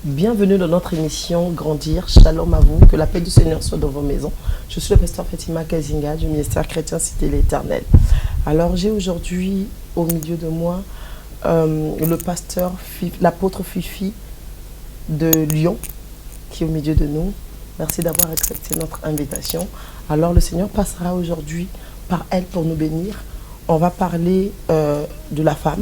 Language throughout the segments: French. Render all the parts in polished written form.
Bienvenue dans notre émission Grandir. Shalom à vous, que la paix du Seigneur soit dans vos maisons. Je suis le pasteur Fatima Kazinga du ministère chrétien Cité l'Éternel. Alors j'ai aujourd'hui au milieu de moi le pasteur, l'apôtre Fifi de Lyon qui est au milieu de nous. Merci d'avoir accepté notre invitation. Alors le Seigneur passera aujourd'hui par elle pour nous bénir. On va parler de la femme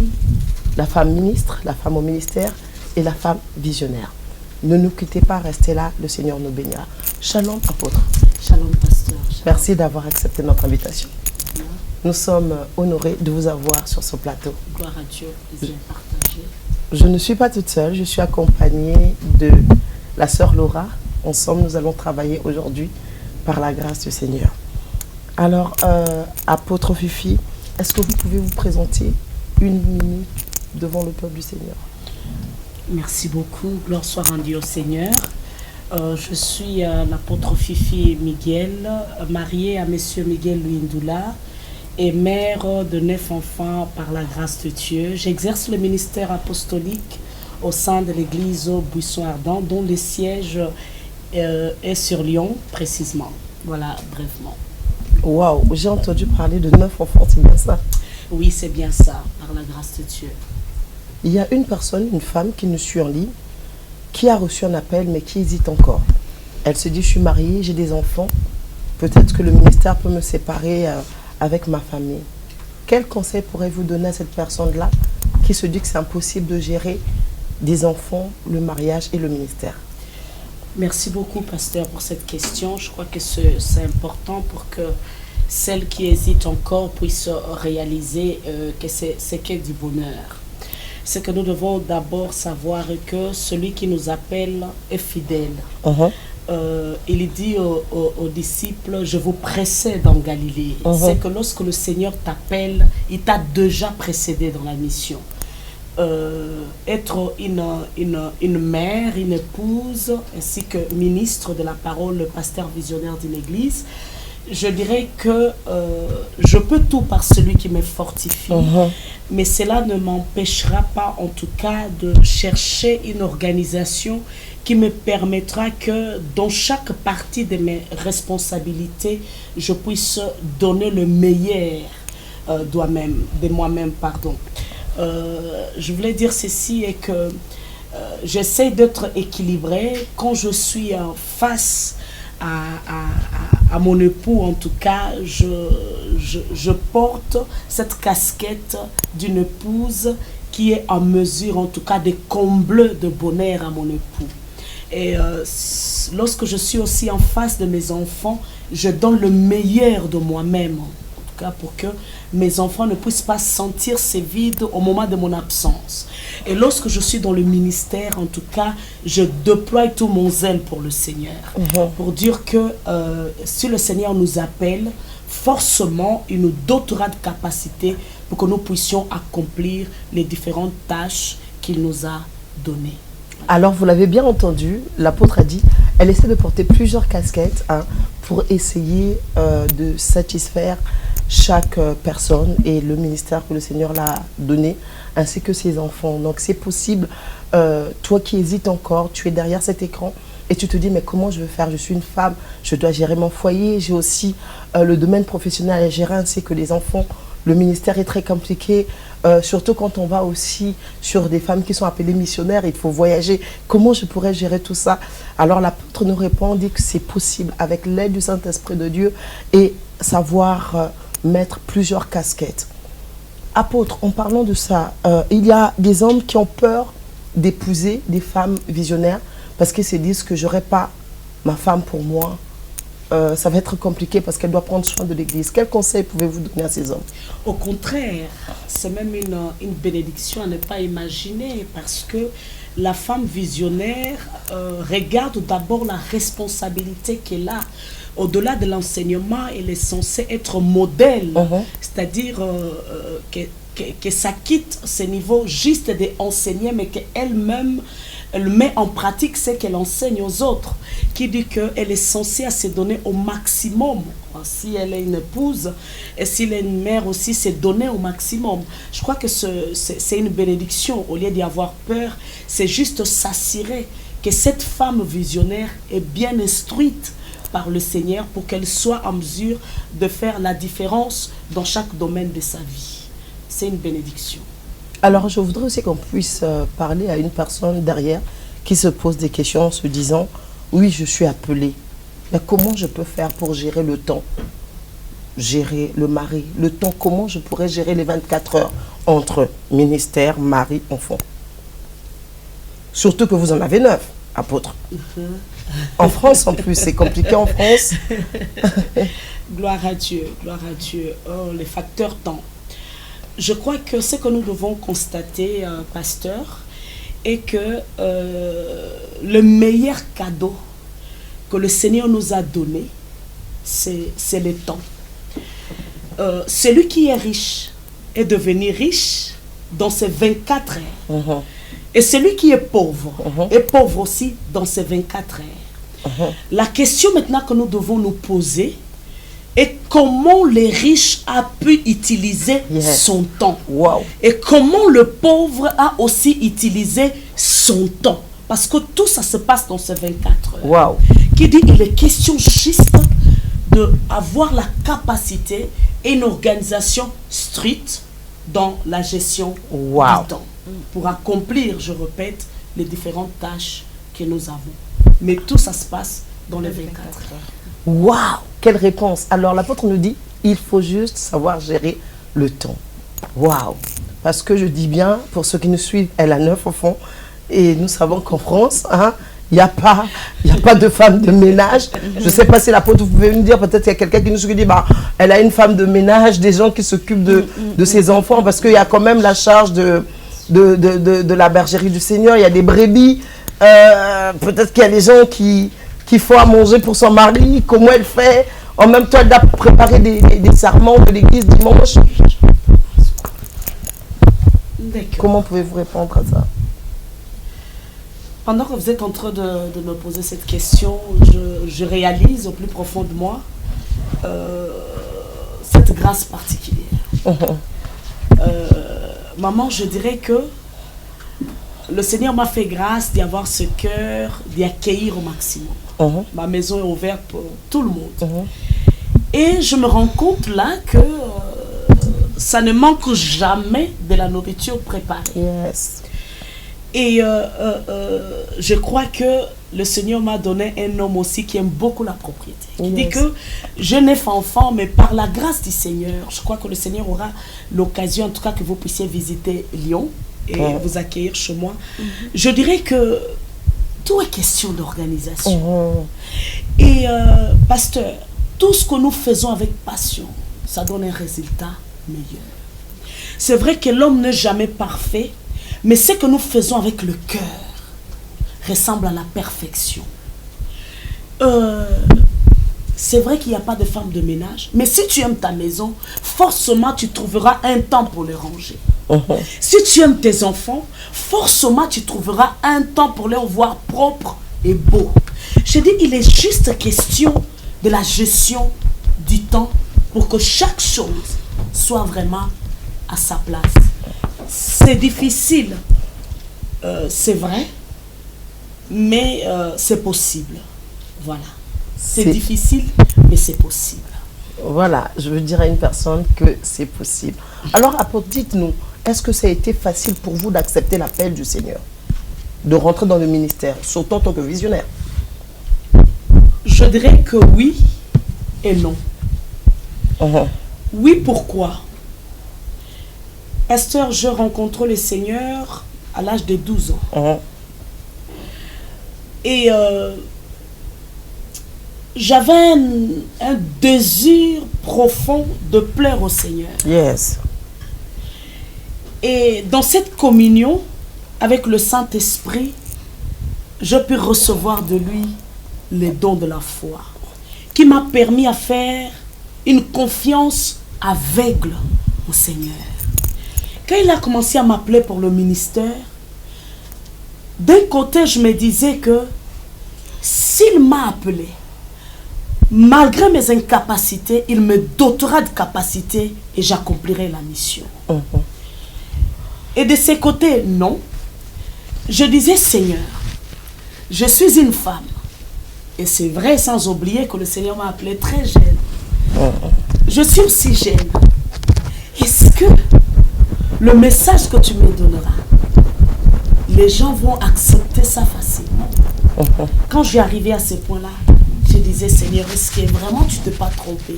ministre, la femme au ministère et la femme visionnaire. Ne nous quittez pas, restez là, le Seigneur nous bénira. Shalom apôtre. Shalom pasteur. Shalom. Merci d'avoir accepté notre invitation. Nous sommes honorés de vous avoir sur ce plateau. Gloire à Dieu, plaisir partagé. Je ne suis pas toute seule, je suis accompagnée de la sœur Laura. Ensemble, nous allons travailler aujourd'hui par la grâce du Seigneur. Alors, apôtre Fifi, est-ce que vous pouvez vous présenter une minute devant le peuple du Seigneur? Merci beaucoup, gloire soit rendue au Seigneur. Je suis l'apôtre Fifi Miguel, mariée à monsieur Miguel Luindula et mère de 9 enfants par la grâce de Dieu. J'exerce le ministère apostolique au sein de l'église Buisson Ardent, dont le siège est sur Lyon précisément. Voilà, brièvement. Waouh, j'ai entendu parler de 9 enfants, c'est bien ça? Oui, c'est bien ça, par la grâce de Dieu. Il y a une personne, une femme qui nous suit en ligne, qui a reçu un appel mais qui hésite encore. Elle se dit, je suis mariée, j'ai des enfants, peut-être que le ministère peut me séparer avec ma famille. Quel conseil pourrez-vous donner à cette personne-là qui se dit que c'est impossible de gérer des enfants, le mariage et le ministère? Merci beaucoup, pasteur, pour cette question. Je crois que c'est important pour que celles qui hésitent encore puissent réaliser que c'est que du bonheur. C'est que nous devons d'abord savoir que celui qui nous appelle est fidèle. Il dit aux disciples, je vous précède en Galilée. C'est que lorsque le Seigneur t'appelle, il t'a déjà précédé dans la mission. Être une mère, une épouse, ainsi que ministre de la parole, le pasteur visionnaire d'une église, je dirais que je peux tout par celui qui me fortifie, mais cela ne m'empêchera pas en tout cas de chercher une organisation qui me permettra que dans chaque partie de mes responsabilités, je puisse donner le meilleur de moi-même. Je voulais dire ceci et que j'essaie d'être équilibrée quand je suis face à mon époux. En tout cas, je porte cette casquette d'une épouse qui est en mesure en tout cas de combler de bonheur à mon époux. Et lorsque je suis aussi en face de mes enfants, je donne le meilleur de moi-même, en tout cas pour que mes enfants ne puissent pas sentir ces vides au moment de mon absence. Et lorsque je suis dans le ministère, en tout cas, je déploie tout mon zèle pour le Seigneur. Pour dire que si le Seigneur nous appelle, forcément, il nous dotera de capacités pour que nous puissions accomplir les différentes tâches qu'il nous a données. Alors, vous l'avez bien entendu, l'apôtre a dit, elle essaie de porter plusieurs casquettes pour essayer de satisfaire chaque personne et le ministère que le Seigneur l'a donné, ainsi que ses enfants. Donc, c'est possible, toi qui hésites encore, tu es derrière cet écran et tu te dis, mais comment je vais faire? Je suis une femme, je dois gérer mon foyer, j'ai aussi le domaine professionnel à gérer, ainsi que les enfants. Le ministère est très compliqué, surtout quand on va aussi sur des femmes qui sont appelées missionnaires, il faut voyager. Comment je pourrais gérer tout ça? Alors l'apôtre nous répond, dit que c'est possible avec l'aide du Saint-Esprit de Dieu et savoir mettre plusieurs casquettes. Apôtre, en parlant de ça, il y a des hommes qui ont peur d'épouser des femmes visionnaires parce qu'ils se disent que j'aurai pas ma femme pour moi. Ça va être compliqué parce qu'elle doit prendre soin de l'église. Quel conseil pouvez-vous donner à ces hommes? Au contraire, c'est même une bénédiction à ne pas imaginer, parce que la femme visionnaire regarde d'abord la responsabilité qu'elle a. Au-delà de l'enseignement, elle est censée être modèle, c'est-à-dire que ça quitte ce niveau juste d'enseigner, mais qu'elle-même elle met en pratique ce qu'elle enseigne aux autres, qui dit qu'elle est censée se donner au maximum. Si elle est une épouse et si elle est une mère aussi, c'est donner au maximum. Je crois que c'est une bénédiction. Au lieu d'y avoir peur, c'est juste s'assurer que cette femme visionnaire est bien instruite par le Seigneur pour qu'elle soit en mesure de faire la différence dans chaque domaine de sa vie. C'est une bénédiction. Alors, je voudrais aussi qu'on puisse parler à une personne derrière qui se pose des questions en se disant « Oui, je suis appelée, mais comment je peux faire pour gérer le temps ? Gérer le mari, le temps, comment je pourrais gérer les 24 heures entre ministère, mari, enfant ?» Surtout que vous en avez 9, apôtre. En France, en plus, c'est compliqué en France. Gloire à Dieu, gloire à Dieu. Oh, les facteurs temps. Je crois que ce que nous devons constater, pasteur, est que le meilleur cadeau que le Seigneur nous a donné, c'est le temps. Celui qui est riche est devenu riche dans ses 24 heures. Et celui qui est pauvre aussi dans ses 24 heures. La question maintenant que nous devons nous poser est comment le riche a pu utiliser son temps. Et comment le pauvre a aussi utilisé son temps. Parce que tout ça se passe dans ces 24 heures. Qui dit il est question juste d'avoir la capacité et une organisation stricte dans la gestion du temps. Pour accomplir, je répète, les différentes tâches que nous avons. Mais tout ça se passe dans les 24 heures. Waouh! Quelle réponse! Alors l'apôtre nous dit, il faut juste savoir gérer le temps. Waouh! Parce que je dis bien, pour ceux qui nous suivent, elle a 9 enfants. Et nous savons qu'en France, il n'y a pas de femme de ménage. Je ne sais pas si l'apôtre, vous pouvez nous dire, peut-être qu'il y a quelqu'un qui nous suit qui dit, elle a une femme de ménage, des gens qui s'occupent de ses enfants, parce qu'il y a quand même la charge de la bergerie du Seigneur. Il y a des brebis. Peut-être qu'il y a des gens qui font à manger pour son mari. Comment elle fait? En même temps, elle doit préparer des serments de l'église dimanche. Comment pouvez-vous répondre à ça? Pendant que vous êtes en train de me poser cette question, je réalise au plus profond de moi cette grâce particulière. Maman, je dirais que le Seigneur m'a fait grâce d'y avoir ce cœur, d'y accueillir au maximum. Ma maison est ouverte pour tout le monde. Et je me rends compte là que ça ne manque jamais de la nourriture préparée. Et je crois que le Seigneur m'a donné un homme aussi qui aime beaucoup la propriété. Qui dit que je n'ai pas enfant, mais par la grâce du Seigneur, je crois que le Seigneur aura l'occasion, en tout cas, que vous puissiez visiter Lyon et vous accueillir chez moi. Je dirais que tout est question d'organisation. Et pasteur, tout ce que nous faisons avec passion, ça donne un résultat meilleur. C'est vrai que l'homme n'est jamais parfait, mais ce que nous faisons avec le cœur ressemble à la perfection. C'est vrai qu'il n'y a pas de femme de ménage, mais si tu aimes ta maison, forcément tu trouveras un temps pour les ranger. Si tu aimes tes enfants, forcément tu trouveras un temps pour les voir propres et beaux. Je dis, il est juste question de la gestion du temps pour que chaque chose soit vraiment à sa place. C'est difficile, c'est vrai, mais c'est possible. Voilà. C'est difficile, mais c'est possible. Voilà, je veux dire à une personne que c'est possible. Alors, apôtre, dites-nous, est-ce que ça a été facile pour vous d'accepter l'appel du Seigneur, de rentrer dans le ministère, surtout en tant que visionnaire? Je dirais que oui et non. Oui, pourquoi? Pasteur, je rencontre le Seigneur à l'âge de 12 ans. Et j'avais un désir profond de plaire au Seigneur. Et dans cette communion avec le Saint-Esprit, je puis recevoir de lui les dons de la foi, qui m'a permis à faire une confiance aveugle au Seigneur. Quand il a commencé à m'appeler pour le ministère, d'un côté, je me disais que s'il m'a appelé, malgré mes incapacités, il me dotera de capacités et j'accomplirai la mission. Et de ce côté, non. Je disais, Seigneur, je suis une femme. Et c'est vrai, sans oublier que le Seigneur m'a appelée très jeune. Je suis aussi jeune. Est-ce que le message que tu me donneras, les gens vont accepter ça facilement? Quand je suis arrivée à ce point-là, je disais, Seigneur, est-ce que vraiment tu ne t'es pas trompé?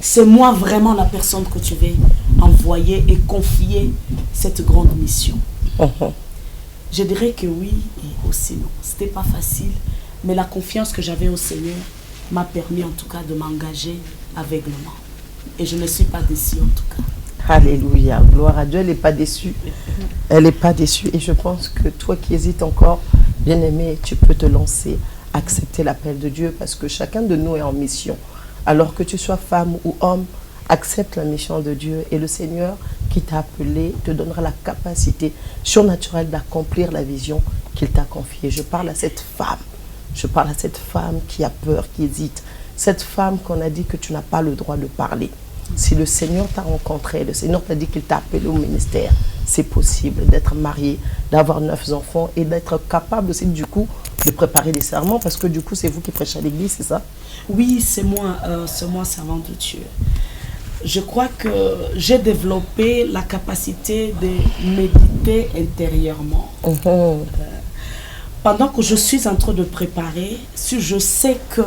C'est moi vraiment la personne que tu veux envoyer et confier cette grande mission. Je dirais que oui et aussi non. Ce n'était pas facile, mais la confiance que j'avais au Seigneur m'a permis en tout cas de m'engager aveuglement. Et je ne suis pas déçue en tout cas. Alléluia, gloire à Dieu, elle n'est pas déçue. Elle n'est pas déçue. Et je pense que toi qui hésites encore, bien-aimé, tu peux te lancer, accepter l'appel de Dieu parce que chacun de nous est en mission. Alors que tu sois femme ou homme, accepte la mission de Dieu et le Seigneur qui t'a appelé te donnera la capacité surnaturelle d'accomplir la vision qu'il t'a confiée. Je parle à cette femme. Je parle à cette femme qui a peur, qui hésite. Cette femme qu'on a dit que tu n'as pas le droit de parler. Si le Seigneur t'a rencontré, le Seigneur t'a dit qu'il t'a appelé au ministère, c'est possible d'être marié, d'avoir 9 enfants et d'être capable aussi du coup de préparer des serments parce que du coup c'est vous qui prêchez à l'église, c'est ça? Oui, c'est moi servante de Dieu. Je crois que j'ai développé la capacité de méditer intérieurement. Pendant que je suis en train de préparer, si je sais que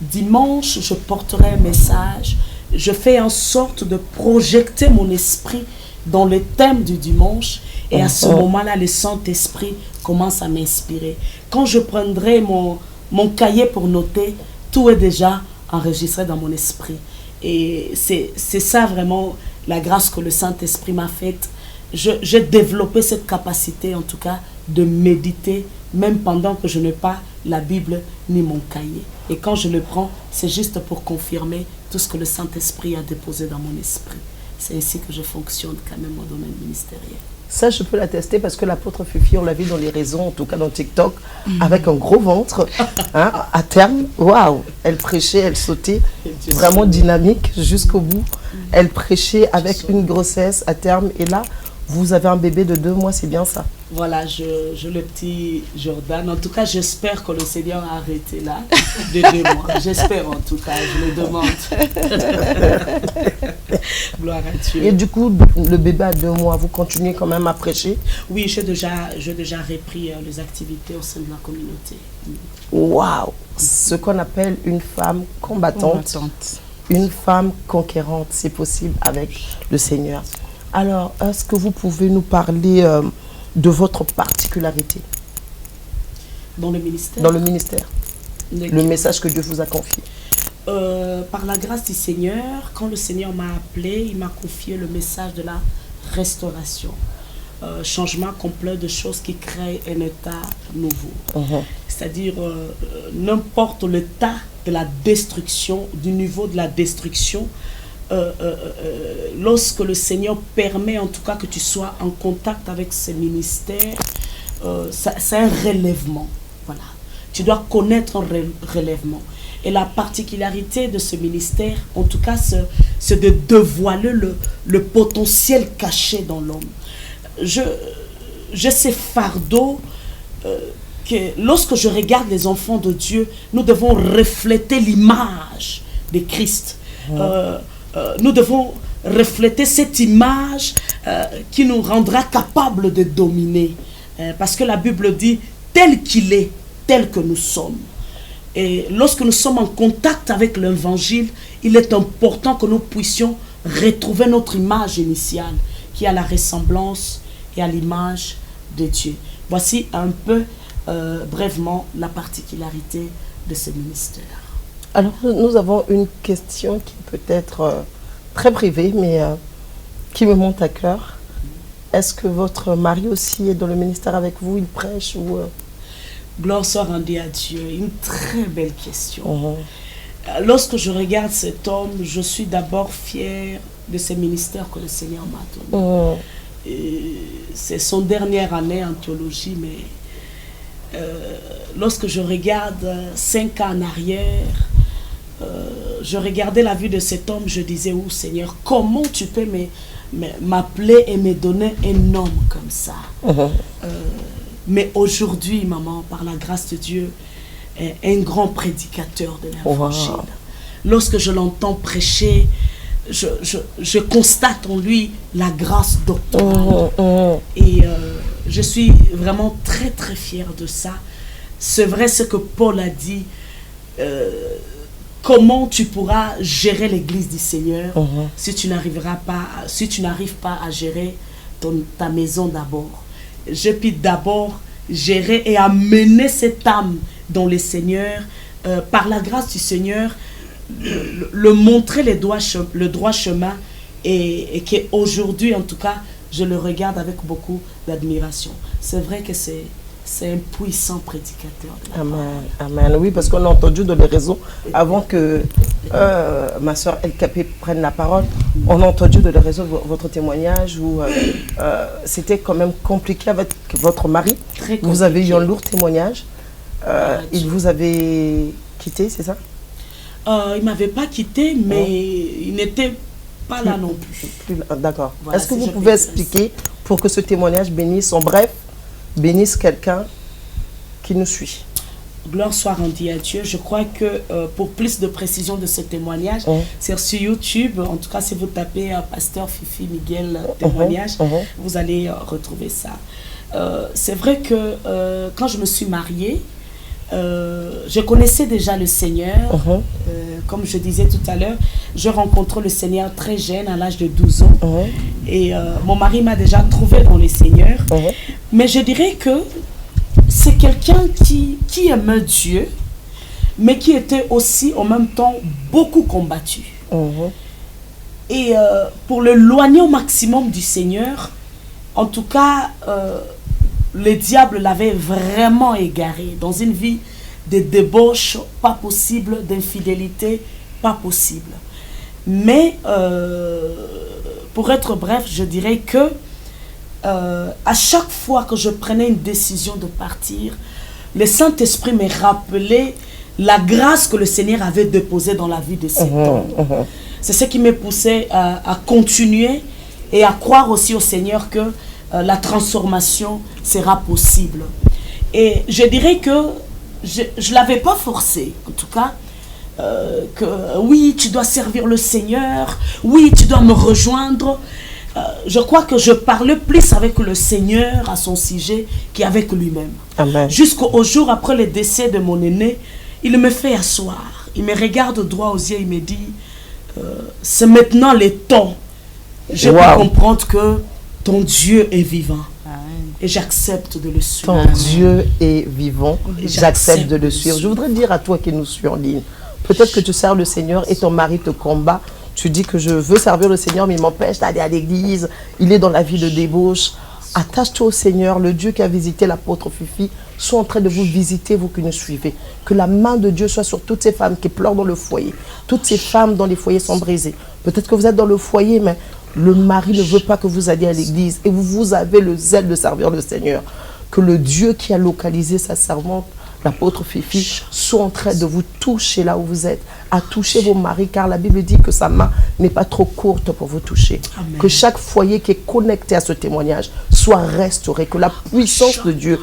dimanche, je porterai un message, je fais en sorte de projeter mon esprit dans le thème du dimanche et à ce moment-là, le Saint-Esprit commence à m'inspirer. Quand je prendrai mon cahier pour noter, tout est déjà enregistré dans mon esprit. Et c'est ça vraiment la grâce que le Saint-Esprit m'a faite. J'ai développé cette capacité en tout cas de méditer même pendant que je n'ai pas la Bible ni mon cahier. Et quand je le prends, c'est juste pour confirmer tout ce que le Saint-Esprit a déposé dans mon esprit. C'est ainsi que je fonctionne quand même au domaine ministériel. Ça, je peux l'attester parce que l'apôtre Fifi, on l'a vu dans les réseaux, en tout cas dans TikTok, avec un gros ventre, hein, à terme. Waouh! Elle prêchait, elle sautait, vraiment dynamique jusqu'au bout. Elle prêchait avec une grossesse à terme. Et là, vous avez un bébé de 2 mois, c'est bien ça? Voilà, je le petit Jordan. En tout cas, j'espère que le Seigneur a arrêté là, de 2 mois. J'espère en tout cas, je le demande. Gloire à Dieu. Et du coup, le bébé à 2 mois, vous continuez quand même à prêcher? Oui, j'ai déjà repris les activités au sein de la communauté. Waouh! Ce qu'on appelle une femme combattante. Une femme conquérante, c'est possible avec le Seigneur. Alors, est-ce que vous pouvez nous parler de votre particularité dans le ministère? Dans le ministère. Le message que Dieu vous a confié. Par la grâce du Seigneur, quand le Seigneur m'a appelé, il m'a confié le message de la restauration. Changement complet de choses qui créent un état nouveau. C'est-à-dire, n'importe l'état de la destruction, du niveau de la destruction, lorsque le Seigneur permet en tout cas que tu sois en contact avec ce ministère, c'est un relèvement. Voilà. Tu dois connaître un relèvement. Et la particularité de ce ministère, en tout cas, c'est de dévoiler le potentiel caché dans l'homme. J'ai ce fardeau que lorsque je regarde les enfants de Dieu, nous devons refléter l'image de Christ. Nous devons refléter cette image qui nous rendra capables de dominer. Parce que la Bible dit, tel qu'il est, tel que nous sommes. Et lorsque nous sommes en contact avec l'évangile, il est important que nous puissions retrouver notre image initiale, qui a la ressemblance et à l'image de Dieu. Voici un peu, brièvement, la particularité de ce ministère. Alors, nous avons une question qui peut être très privée, mais qui me monte à cœur. Est-ce que votre mari aussi est dans le ministère avec vous? Il prêche ou Gloire soit rendue à Dieu. Une très belle question. Lorsque je regarde cet homme, je suis d'abord fière de ce ministère que le Seigneur m'a donné. C'est son dernière année en théologie, mais lorsque je regarde 5 ans en arrière, je regardais la vie de cet homme, je disais, oh Seigneur, comment tu peux m'appeler et me donner un homme comme ça? Mais aujourd'hui, maman, par la grâce de Dieu, est un grand prédicateur de l'évangile. Wow. Lorsque je l'entends prêcher, je constate en lui la grâce doctorale. Et je suis vraiment très très fière de ça. C'est vrai ce que Paul a dit. Comment tu pourras gérer l'église du Seigneur si tu n'arrives pas à gérer ta maison d'abord. Je puis d'abord gérer et amener cette âme dans le Seigneur, par la grâce du Seigneur, le montrer le droit chemin, et qu'aujourd'hui, en tout cas, je le regarde avec beaucoup d'admiration. C'est vrai que c'est un puissant prédicateur. Amen, amen. Oui, parce qu'on a entendu dans les réseaux, avant que ma soeur El Capé prenne la parole, on a entendu dans les réseaux votre témoignage où c'était quand même compliqué avec votre mari. Très compliqué. Vous avez eu un lourd témoignage. Il vous avait quitté, c'est ça? Il ne m'avait pas quitté, mais il n'était pas là non plus. D'accord. Voilà, est-ce que si vous je pouvez peux expliquer pour que ce témoignage bénisse, en bref, bénisse quelqu'un qui nous suit? Gloire soit rendue à Dieu. Je crois que pour plus de précision de ce témoignage, c'est sur YouTube. En tout cas, si vous tapez Pasteur Fifi Miguel témoignage, vous allez retrouver ça. C'est vrai que quand je me suis mariée, je connaissais déjà le Seigneur. Comme je disais tout à l'heure, je rencontrais le Seigneur très jeune, à l'âge de 12 ans. Et mon mari m'a déjà trouvé dans le Seigneur. Mais je dirais que c'est quelqu'un qui aimait Dieu, mais qui était aussi en même temps beaucoup combattu. Et pour l'éloigner au maximum du Seigneur, en tout cas, le diable l'avait vraiment égaré dans une vie de débauche, pas possible, d'infidélité, pas possible. Mais, pour être bref, je dirais que à chaque fois que je prenais une décision de partir, le Saint-Esprit me rappelait la grâce que le Seigneur avait déposée dans la vie de cet homme. C'est ce qui me poussait à continuer et à croire aussi au Seigneur que la transformation sera possible. Et je dirais que je ne l'avais pas forcé, en tout cas, que oui, tu dois servir le Seigneur, oui, tu dois me rejoindre. Je crois que je parlais plus avec le Seigneur à son sujet qu'avec lui-même. Jusqu'au jour après le décès de mon aîné, il me fait asseoir. Il me regarde droit aux yeux, il me dit, c'est maintenant le temps. Je peux comprendre que ton Dieu est vivant. Et j'accepte de le suivre. Ton Dieu est vivant, j'accepte de le suivre. Je voudrais dire à toi qui nous suis en ligne, peut-être que tu sers le Seigneur et ton mari te combat. Tu dis que je veux servir le Seigneur, mais il m'empêche d'aller à l'église. Il est dans la vie de débauche. Attache-toi au Seigneur, le Dieu qui a visité l'apôtre Fifi, soit en train de vous visiter, vous qui nous suivez. Que la main de Dieu soit sur toutes ces femmes qui pleurent dans le foyer. Toutes ces femmes dans les foyers sont brisées. Peut-être que vous êtes dans le foyer, mais le mari ne veut pas que vous alliez à l'église. Et vous avez le zèle de servir le Seigneur. Que le Dieu qui a localisé sa servante, l'apôtre Fifi, soit en train de vous toucher là où vous êtes, à toucher vos maris, car la Bible dit que sa main n'est pas trop courte pour vous toucher. Amen. Que chaque foyer qui est connecté à ce témoignage soit restauré, que la puissance de Dieu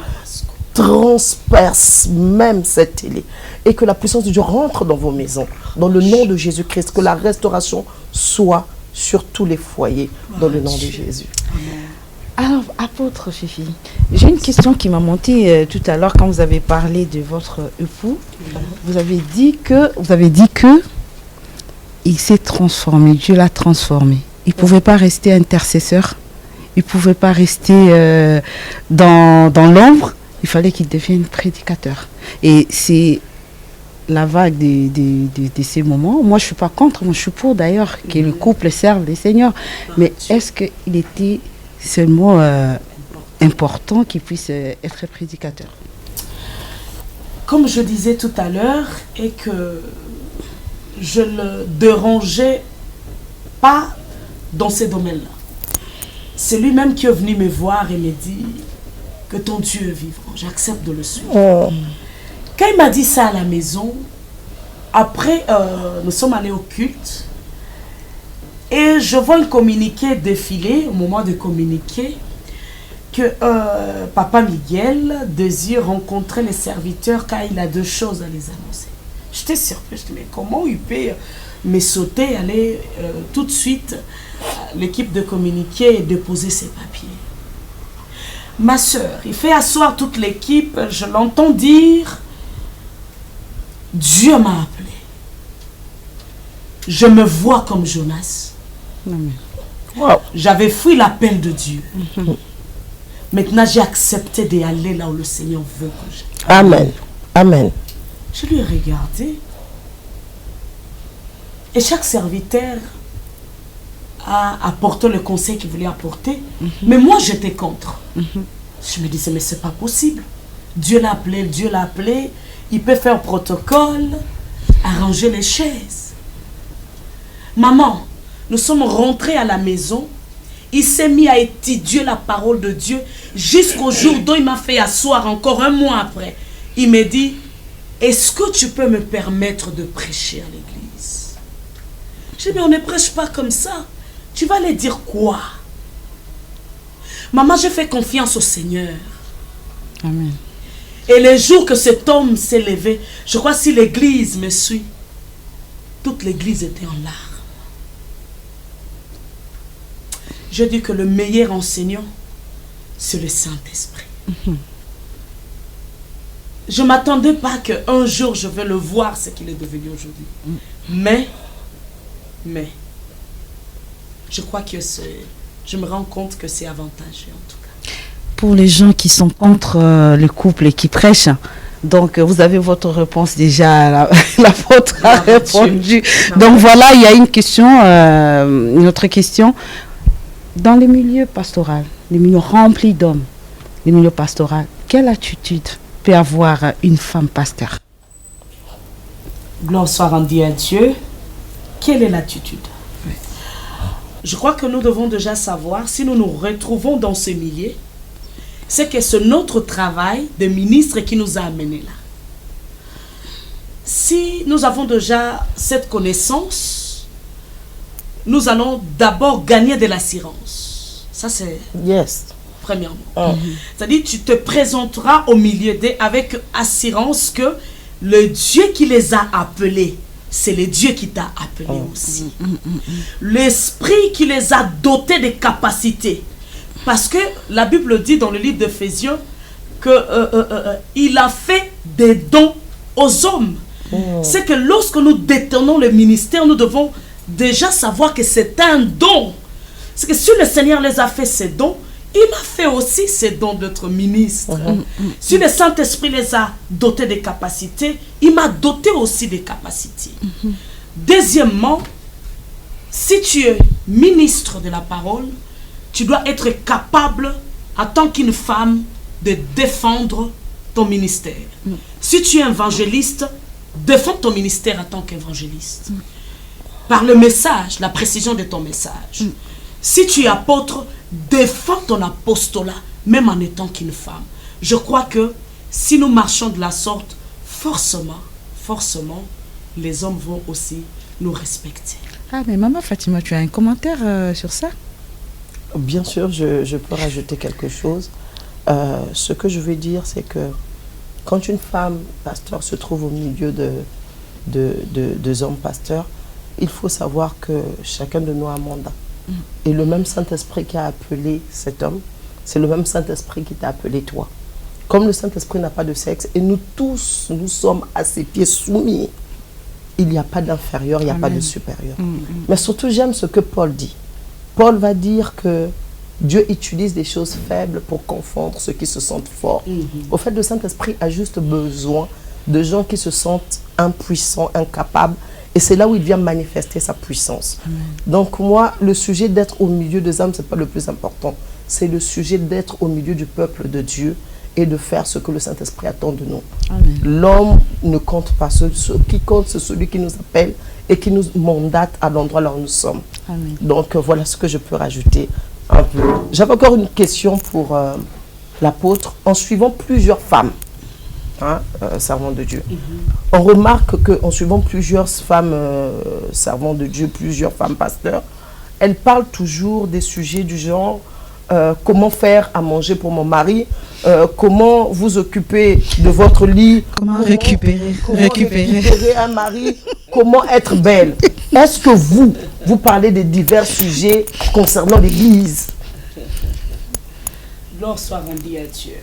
transperce même cette télé, et que la puissance de Dieu rentre dans vos maisons, dans le nom de Jésus-Christ, que la restauration soit sur tous les foyers, dans le nom de Jésus. Amen. Alors, apôtre Fifi, j'ai une question qui m'a monté tout à l'heure quand vous avez parlé de votre époux. Vous avez dit que il s'est transformé, Dieu l'a transformé. Il ne pouvait pas rester intercesseur, il ne pouvait pas rester dans l'ombre, il fallait qu'il devienne prédicateur. Et c'est la vague de ces moments. Moi, je ne suis pas contre, moi je suis pour d'ailleurs que le couple serve le Seigneur. Mais est-ce qu'il était seulement important qu'il puisse être prédicateur? Comme je disais tout à l'heure, et que je ne dérangeais pas dans ces domaines-là. C'est lui-même qui est venu me voir et me dit que ton Dieu est vivant. J'accepte de le suivre. Quand il m'a dit ça à la maison, après, nous sommes allés au culte. Et je vois le communiqué défiler, au moment de communiquer. que Papa Miguel désire rencontrer les serviteurs car il a 2 choses à les annoncer. J'étais surprise, je me dis, mais comment il peut me sauter, aller tout de suite à l'équipe de communiquer et déposer ses papiers. Ma soeur, il fait asseoir toute l'équipe, je l'entends dire, Dieu m'a appelé. Je me vois comme Jonas. Wow. J'avais fui l'appel de Dieu. Maintenant, j'ai accepté d'aller là où le Seigneur veut que j'aille. Amen. Amen. Je lui ai regardé. Et chaque serviteur a apporté le conseil qu'il voulait apporter. Mais moi, j'étais contre. Je me disais, mais c'est pas possible. Dieu l'a appelé. Il peut faire protocole, arranger les chaises. Maman, nous sommes rentrés à la maison. Il s'est mis à étudier la parole de Dieu jusqu'au jour dont il m'a fait asseoir encore 1 mois après. Il m'a dit, est-ce que tu peux me permettre de prêcher à l'église? Je dis, mais on ne prêche pas comme ça. Tu vas aller dire quoi? Maman, j'ai fait confiance au Seigneur. Amen. Et les jours que cet homme s'est levé, je crois que si l'église me suit, toute l'église était en larmes. Je dis que le meilleur enseignant, c'est le Saint-Esprit. Je ne m'attendais pas qu'un jour je vais le voir ce qu'il est devenu aujourd'hui. Mais, je crois que je me rends compte que c'est avantageux en tout cas. Pour les gens qui sont contre le couple et qui prêchent, donc vous avez votre réponse déjà, l'apôtre a répondu. Donc voilà, il y a une question, une autre question. Dans les milieux pastoraux, les milieux remplis d'hommes, les milieux pastoraux, quelle attitude peut avoir une femme pasteur? Gloire soit rendue à Dieu. Quelle est l'attitude? Je crois que nous devons déjà savoir, si nous nous retrouvons dans ce milieu, c'est que c'est notre travail de ministre qui nous a amenés là. Si nous avons déjà cette connaissance, nous allons d'abord gagner de l'assurance. Ça, c'est premièrement. C'est-à-dire, tu te présenteras au milieu d'eux avec assurance que le Dieu qui les a appelés, c'est le Dieu qui t'a appelé aussi. L'Esprit qui les a dotés de capacités. Parce que la Bible dit dans le livre d'Éphésiens qu'il a fait des dons aux hommes. C'est que lorsque nous détenons le ministère, nous devons déjà savoir que c'est un don. C'est que si le Seigneur les a fait ces dons, il m'a fait aussi ces dons d'être ministre. Si le Saint-Esprit les a dotés des capacités, il m'a doté aussi des capacités. Deuxièmement, si tu es ministre de la parole, tu dois être capable, en tant qu'une femme, de défendre ton ministère. Si tu es évangéliste, défends ton ministère en tant qu'évangéliste. Par le message, la précision de ton message. Si tu es apôtre, défends ton apostolat, même en étant qu'une femme. Je crois que si nous marchons de la sorte, forcément, les hommes vont aussi nous respecter. Ah, mais Maman Fatima, tu as un commentaire sur ça? Bien sûr, je peux rajouter quelque chose. Ce que je veux dire, c'est que quand une femme pasteur se trouve au milieu de hommes pasteurs, il faut savoir que chacun de nous a un mandat. Et le même Saint-Esprit qui a appelé cet homme, c'est le même Saint-Esprit qui t'a appelé toi. Comme le Saint-Esprit n'a pas de sexe, et nous tous, nous sommes à ses pieds soumis, il n'y a pas d'inférieur, il n'y a pas de supérieur. Mais surtout, j'aime ce que Paul dit. Paul va dire que Dieu utilise des choses faibles pour confondre ceux qui se sentent forts. Au fait, le Saint-Esprit a juste besoin de gens qui se sentent impuissants, incapables. Et c'est là où il vient manifester sa puissance. Donc moi, le sujet d'être au milieu des hommes, ce n'est pas le plus important. C'est le sujet d'être au milieu du peuple de Dieu et de faire ce que le Saint-Esprit attend de nous. L'homme ne compte pas. Ce qui compte, c'est celui qui nous appelle et qui nous mandate à l'endroit là où nous sommes. Donc voilà ce que je peux rajouter un peu. J'avais encore une question pour l'apôtre. En suivant plusieurs femmes, servantes de Dieu, on remarque qu'en suivant plusieurs femmes servantes de Dieu, plusieurs femmes pasteurs, elles parlent toujours des sujets du genre comment faire à manger pour mon mari, comment vous occuper de votre lit, Comment récupérer un mari, comment être belle. Est-ce que vous parlez de divers sujets concernant l'Église? Gloire soit rendue à Dieu.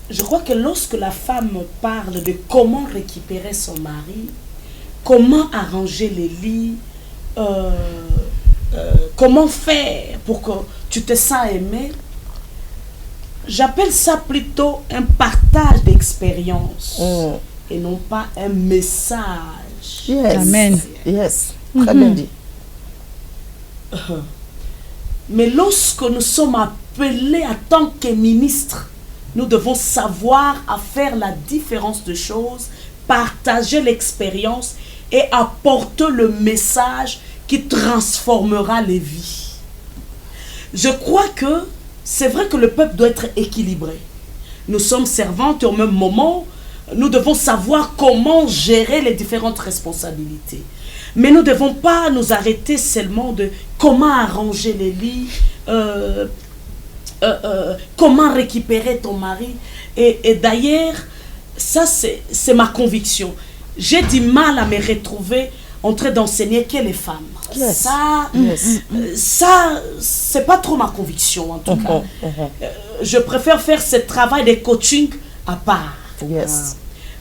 Je crois que lorsque la femme parle de comment récupérer son mari, comment arranger les lits, comment faire pour que tu te sens aimé, j'appelle ça plutôt un partage d'expérience et non pas un message. Yes. Amen. Yes. Très bien dit. Mais lorsque nous sommes appelés en tant que ministres, nous devons savoir à faire la différence de choses, partager l'expérience et apporter le message qui transformera les vies. Je crois que c'est vrai que le peuple doit être équilibré. Nous sommes servantes et au même moment, nous devons savoir comment gérer les différentes responsabilités. Mais nous ne devons pas nous arrêter seulement de comment arranger les lits, comment récupérer ton mari. Et d'ailleurs, ça c'est ma conviction. J'ai du mal à me retrouver en train d'enseigner que les femmes. Yes. Ça, c'est pas trop ma conviction en tout cas. Je préfère faire ce travail de coaching à part. Yes.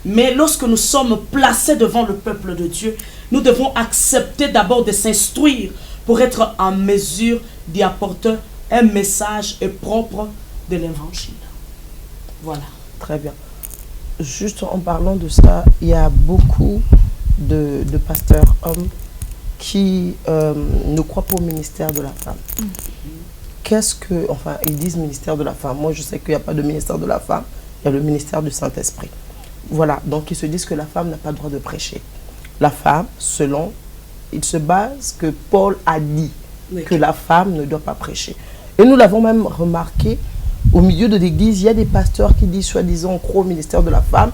Mais lorsque nous sommes placés devant le peuple de Dieu, nous devons accepter d'abord de s'instruire pour être en mesure d'y apporter un message propre de l'évangile. Voilà. Très bien. Juste en parlant de ça, il y a beaucoup de pasteurs hommes qui ne croient pas au ministère de la femme. Qu'est-ce que... Enfin, ils disent ministère de la femme. Moi, je sais qu'il n'y a pas de ministère de la femme. Il y a le ministère du Saint-Esprit. Voilà. Donc, ils se disent que la femme n'a pas le droit de prêcher. La femme, selon... Il se base que Paul a dit que la femme ne doit pas prêcher. Et nous l'avons même remarqué, au milieu de l'église, il y a des pasteurs qui disent, soi-disant, on croit au ministère de la femme.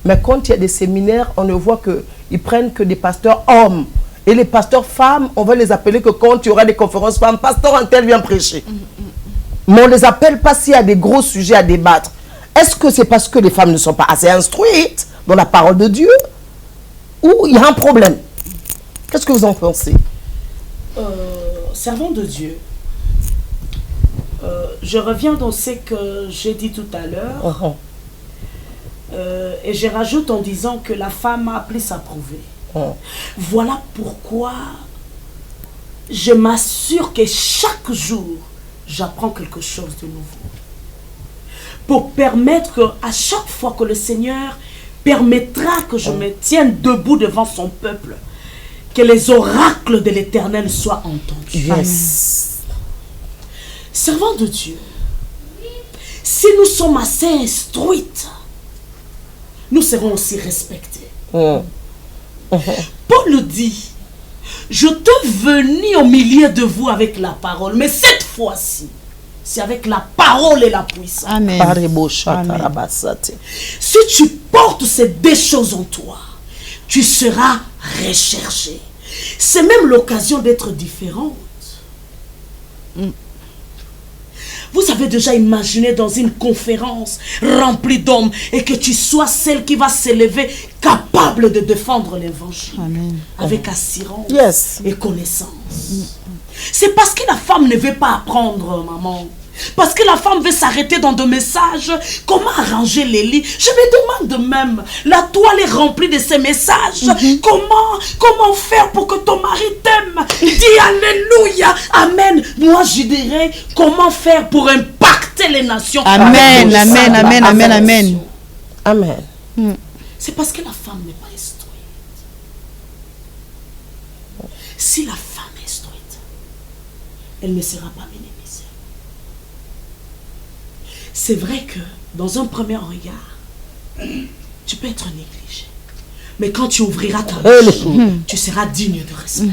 Mais quand il y a des séminaires, on ne voit qu'ils prennent que des pasteurs hommes. Et les pasteurs femmes, on va les appeler que quand il y aura des conférences femmes, pasteur un tel vient prêcher. Mais on ne les appelle pas s'il y a des gros sujets à débattre. Est-ce que c'est parce que les femmes ne sont pas assez instruites dans la parole de Dieu? Ou il y a un problème? Qu'est-ce que vous en pensez? Servant de Dieu, je reviens dans ce que j'ai dit tout à l'heure. Et je rajoute en disant que la femme a appelé s'approuver. Voilà pourquoi je m'assure que chaque jour, j'apprends quelque chose de nouveau. Pour permettre qu'à chaque fois que le Seigneur permettra que je me tienne debout devant son peuple, que les oracles de l'Éternel soient entendus. Yes. Servant de Dieu, si nous sommes assez instruites, nous serons aussi respectés. Paul nous dit, je te venais au milieu de vous avec la parole, mais cette fois-ci, c'est avec la parole et la puissance. Amen. Amen. Si tu portes ces deux choses en toi, tu seras recherché. C'est même l'occasion d'être différente. Vous avez déjà imaginé dans une conférence remplie d'hommes et que tu sois celle qui va s'élever capable de défendre l'évangile avec assurance et connaissance. C'est parce que la femme ne veut pas apprendre, maman. Parce que la femme veut s'arrêter dans des messages. Comment arranger les lits? Je me demande même. La toile est remplie de ces messages. Comment faire pour que ton mari t'aime? Dis Alléluia. Amen. Moi je dirais comment faire pour impacter les nations. Amen. Amen. Amen. Amen. Amen. Amen. C'est parce que la femme n'est pas instruite. Si la femme est instruite, elle ne sera pas minimisée. C'est vrai que dans un premier regard, tu peux être négligé. Mais quand tu ouvriras ta bouche, tu seras digne de respect.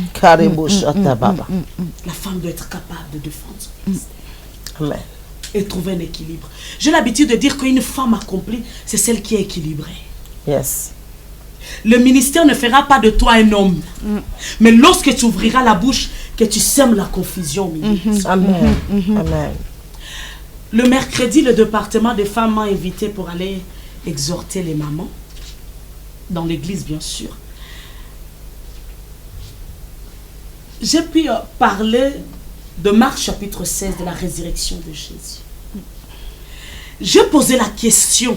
La femme doit être capable de défendre son ministère. Et trouver un équilibre. J'ai l'habitude de dire qu'une femme accomplie, c'est celle qui est équilibrée. Yes. Le ministère ne fera pas de toi un homme. Mais lorsque tu ouvriras la bouche, que tu sèmes la confusion. Amen. Amen. Le mercredi, le département des femmes m'a invité pour aller exhorter les mamans, dans l'église bien sûr. J'ai pu parler de Marc chapitre 16, de la résurrection de Jésus. J'ai posé la question,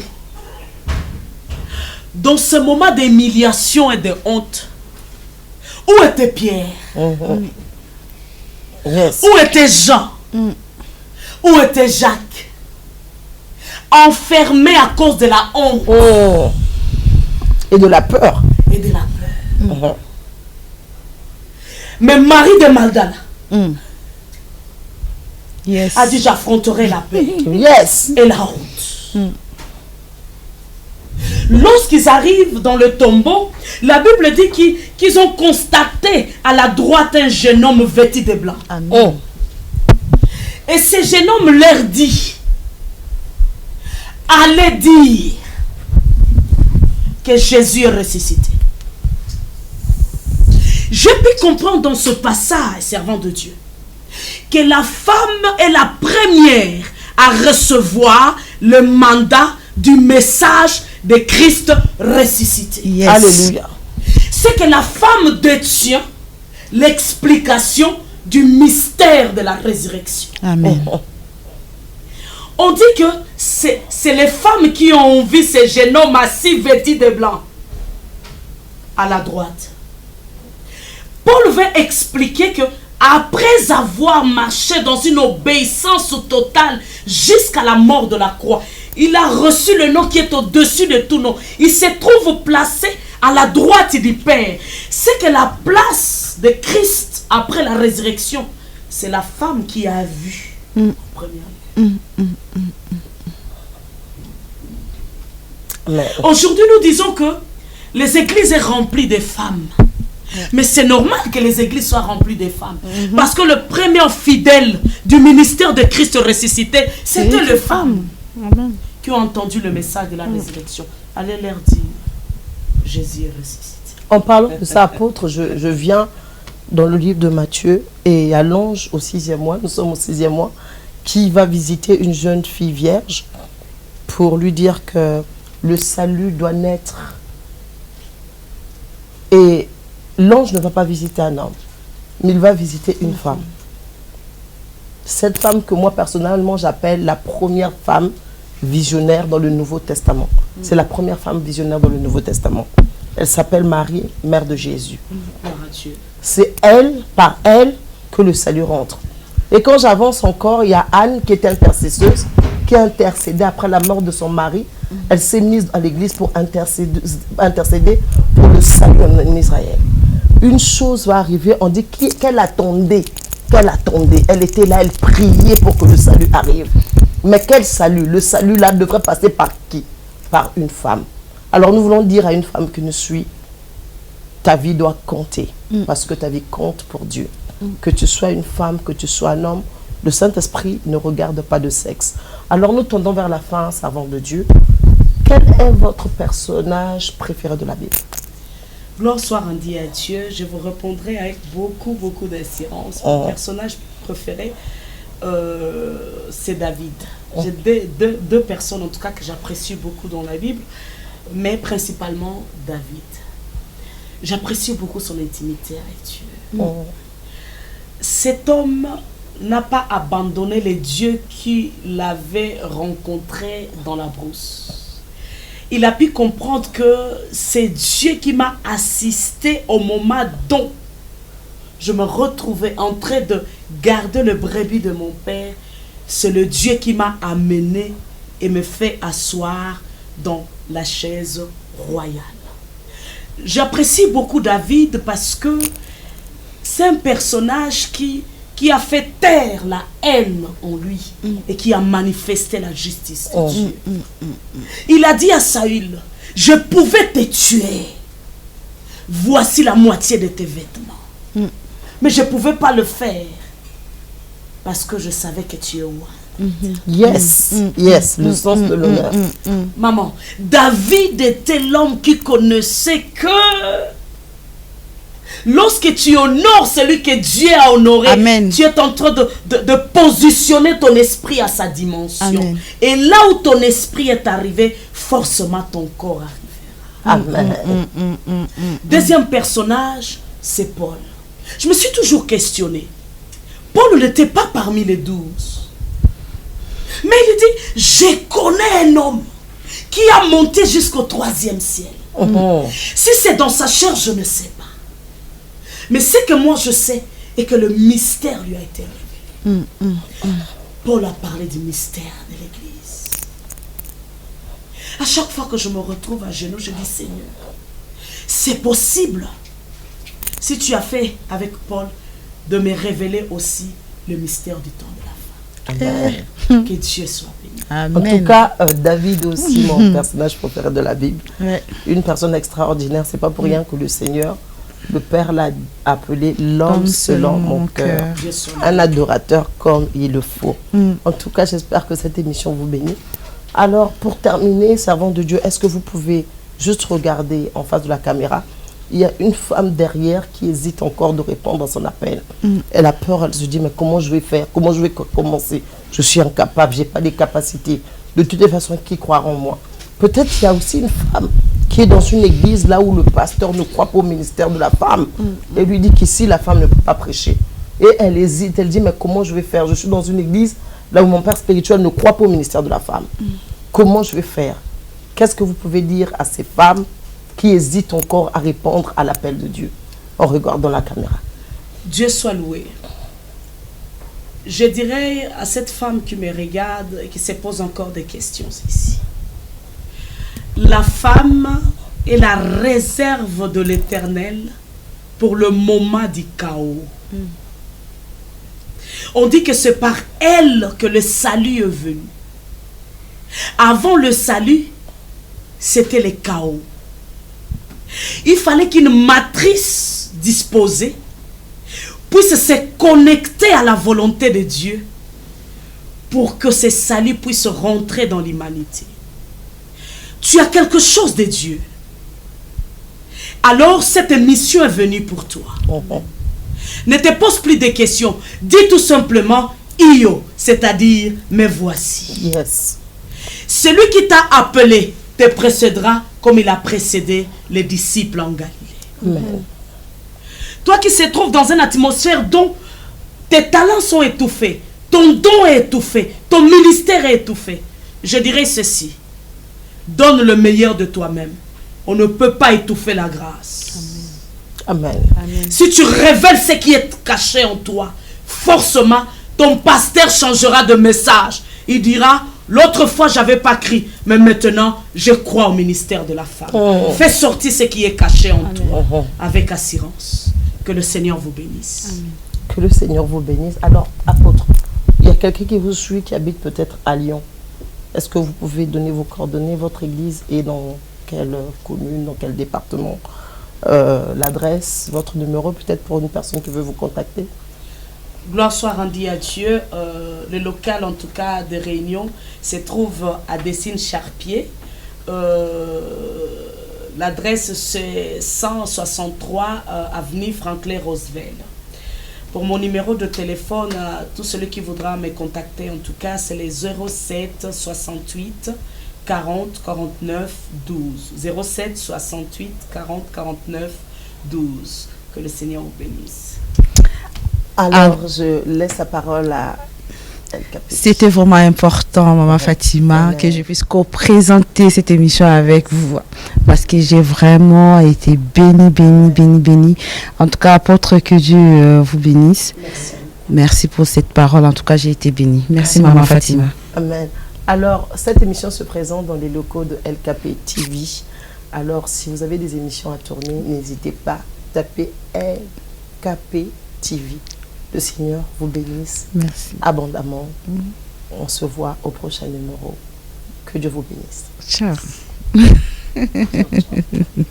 dans ce moment d'humiliation et de honte, où était Pierre? Yes. Où était Jean? Où était Jacques? Enfermés à cause de la honte Et de la peur. et de la peur. Mais Marie de Magdala Yes. a dit, j'affronterai la paix Yes. et la honte. Lorsqu'ils arrivent dans le tombeau, la Bible dit qu'ils ont constaté à la droite un jeune homme vêtu de blanc. Amen. Et ce jeune homme leur dit, allez dire que Jésus est ressuscité. Je peux comprendre dans ce passage, servant de Dieu, que la femme est la première à recevoir le mandat du message de Christ ressuscité. Yes. Alléluia. C'est que la femme détient l'explication du mystère de la résurrection. Amen. On dit que c'est les femmes qui ont vu ce jeune homme assis vêtu de blanc à la droite. Paul veut expliquer que après avoir marché dans une obéissance totale jusqu'à la mort de la croix, il a reçu le nom qui est au-dessus de tout nom. Il se trouve placé à la droite du Père. C'est que la place de Christ après la résurrection, c'est la femme qui a vu en première lieu. Aujourd'hui, nous disons que les églises sont remplies de femmes. Mais c'est normal que les églises soient remplies de femmes. Parce que le premier fidèle du ministère de Christ ressuscité, c'était les femmes qui ont entendu le message de la résurrection. Allez leur dire, Jésus est ressuscité. En parlant de ça, apôtre, je viens dans le livre de Matthieu et à l'ange au 6e mois, nous sommes au 6e mois, qui va visiter une jeune fille vierge pour lui dire que le salut doit naître. Et l'ange ne va pas visiter un homme, mais il va visiter une femme. Cette femme que moi personnellement j'appelle la première femme visionnaire dans le Nouveau Testament. C'est la première femme visionnaire dans le Nouveau Testament. Elle s'appelle Marie, mère de Jésus. C'est elle, par elle, que le salut rentre. Et quand j'avance encore, il y a Anne qui est intercesseuse, qui a intercédé après la mort de son mari. Elle s'est mise à l'église pour intercéder pour le salut en Israël. Une chose va arriver, on dit qu'elle attendait. Elle était là, elle priait pour que le salut arrive. Mais quel salut? Le salut là devrait passer par qui? Par une femme. Alors nous voulons dire à une femme qui nous suit, ta vie doit compter, parce que ta vie compte pour Dieu. Que tu sois une femme, que tu sois un homme, le Saint-Esprit ne regarde pas de sexe. Alors nous tendons vers la fin, servant de Dieu. Quel est votre personnage préféré de la Bible? Gloire soit rendue à Dieu. Je vous répondrai avec beaucoup d'assurance. Mon personnage préféré, c'est David. J'ai deux personnes en tout cas que j'apprécie beaucoup dans la Bible, mais principalement David. J'apprécie beaucoup son intimité avec Dieu. Cet homme n'a pas abandonné les dieux qui l'avaient rencontré dans la brousse. Il a pu comprendre que c'est Dieu qui m'a assisté au moment dont je me retrouvais en train de garder le brebis de mon père. C'est le Dieu qui m'a amené et me fait asseoir dans la chaise royale. J'apprécie beaucoup David parce que c'est un personnage qui a fait taire la haine en lui et qui a manifesté la justice de Dieu. Il a dit à Saül, je pouvais te tuer. Voici la moitié de tes vêtements. Mais je ne pouvais pas le faire parce que je savais que tu es roi. Yes, le sens de l'honneur. Maman, David était l'homme qui connaissait que Lorsque tu honores celui que Dieu a honoré, Amen. tu es en train de positionner ton esprit à sa dimension. Amen. Et là où ton esprit est arrivé, forcément ton corps arrivera. Amen. Deuxième personnage, c'est Paul. Je me suis toujours questionné. Paul n'était pas parmi les 12. Mais il dit, je connais un homme qui a monté jusqu'au 3e ciel. Si c'est dans sa chair, je ne sais pas. Mais ce que moi je sais est que le mystère lui a été révélé. Paul a parlé du mystère de l'Église. À chaque fois que je me retrouve à genoux, je dis, Seigneur, c'est possible, si tu as fait avec Paul, de me révéler aussi le mystère du temps de la fin. Amen. Que Dieu soit béni. Amen. En tout cas, David aussi, mon personnage préféré de la Bible, Ouais. une personne extraordinaire. C'est pas pour rien que le Seigneur, le Père, l'a appelé l'homme selon mon cœur. Dieu soit Un adorateur comme il le faut. En tout cas, j'espère que cette émission vous bénit. Alors, pour terminer, servant de Dieu, est-ce que vous pouvez juste regarder en face de la caméra? Il y a une femme derrière qui hésite encore de répondre à son appel. Elle a peur, elle se dit, mais comment je vais faire? Comment je vais commencer? Je suis incapable, je n'ai pas les capacités. De toutes les façons, qui croira en moi? Peut-être qu'il y a aussi une femme qui est dans une église là où le pasteur ne croit pas au ministère de la femme. Et lui dit qu'ici, la femme ne peut pas prêcher. Et elle hésite, elle dit, mais comment je vais faire? Je suis dans une église là où mon père spirituel ne croit pas au ministère de la femme. Comment je vais faire? Qu'est-ce que vous pouvez dire à ces femmes qui hésitent encore à répondre à l'appel de Dieu en regardant la caméra? Dieu soit loué. Je dirais à cette femme qui me regarde et qui se pose encore des questions ici. La femme est la réserve de l'Éternel pour le moment du chaos. On dit que c'est par elle que le salut est venu. Avant le salut, c'était le chaos. Il fallait qu'une matrice disposée puisse se connecter à la volonté de Dieu pour que ce salut puisse rentrer dans l'humanité. Tu as quelque chose de Dieu. Alors cette mission est venue pour toi. Ne te pose plus de questions. Dis tout simplement Io, c'est-à-dire me voici. Yes. Celui qui t'a appelé te précédera comme il a précédé les disciples en Galilée. Amen. Toi qui se trouves dans une atmosphère dont tes talents sont étouffés, ton don est étouffé, ton ministère est étouffé, je dirais ceci: donne le meilleur de toi-même. On ne peut pas étouffer la grâce. Amen. Si tu révèles ce qui est caché en toi, forcément, ton pasteur changera de message. Il dira, l'autre fois, je n'avais pas crié, mais maintenant, je crois au ministère de la femme. Fais sortir ce qui est caché en toi, avec assurance. Que le Seigneur vous bénisse. Amen. Que le Seigneur vous bénisse. Alors, apôtre, il y a quelqu'un qui vous suit, qui habite peut-être à Lyon. Est-ce que vous pouvez donner vos coordonnées, votre église, et dans quelle commune, dans quel département, l'adresse, votre numéro, peut-être pour une personne qui veut vous contacter? Gloire soit rendue à Dieu. Le local, en tout cas, de réunion, se trouve à Dessines-Charpier. L'adresse, c'est 163 avenue Franklin Roosevelt. Pour mon numéro de téléphone, tout celui qui voudra me contacter, en tout cas, c'est les 07 68 40 49 12. 07 68 40 49 12. Que le Seigneur vous bénisse. Alors, je laisse la parole à El Capi. C'était vraiment important, Maman Fatima, Amen. que je puisse co-présenter cette émission avec vous. Parce que j'ai vraiment été bénie. En tout cas, apôtre, que Dieu vous bénisse. Merci. Merci pour cette parole. En tout cas, j'ai été bénie. Merci, Maman Fatima. Amen. Alors, cette émission se présente dans les locaux de LKP TV. Alors, si vous avez des émissions à tourner, n'hésitez pas, tapez LKP TV. Le Seigneur vous bénisse Merci. abondamment. On se voit au prochain numéro. Que Dieu vous bénisse. Ciao. Ciao, ciao.